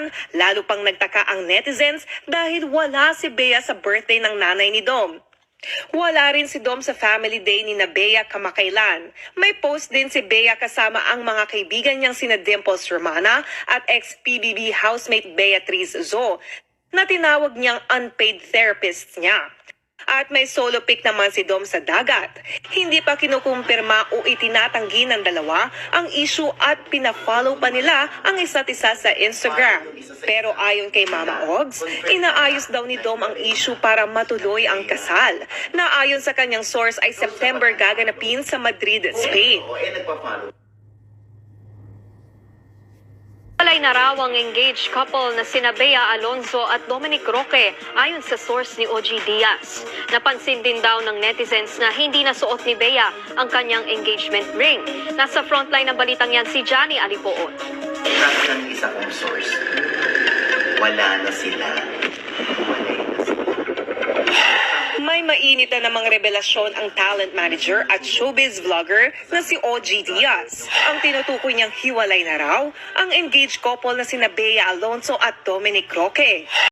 Naman, lalo pang nagtaka ang netizens dahil wala si Bea sa birthday ng nanay ni Dom. Wala rin si Dom sa family day ni na Bea kamakailan. May post din si Bea kasama ang mga kaibigan niyang sina Dimples Romana at ex-PBB housemate Beatriz Zo na tinawag niyang unpaid therapist niya. At may solo pic naman si Dom sa dagat. Hindi pa kinukumpirma o itinatanggi ng dalawa ang issue at pina-follow pa nila ang isa't isa sa Instagram. Pero ayon kay Mama Ogs, inaayos daw ni Dom ang issue para matuloy ang kasal, na ayon sa kanyang source ay September gaganapin sa Madrid, Spain. Walay na raw ang engaged couple na sina Bea Alonzo at Dominic Roque ayon sa source ni OG Diaz. Napansin din daw ng netizens na hindi nasuot ni Bea ang kanyang engagement ring. Nasa frontline ng balitang yan si Johnny Alipoon. Sabi ng isa kong source, wala na sila. May mainit na namang revelasyon ang talent manager at showbiz vlogger na si OG Diaz. Ang tinutukoy niyang hiwalay na raw ang engaged couple na sina Bea Alonzo at Dominic Roque.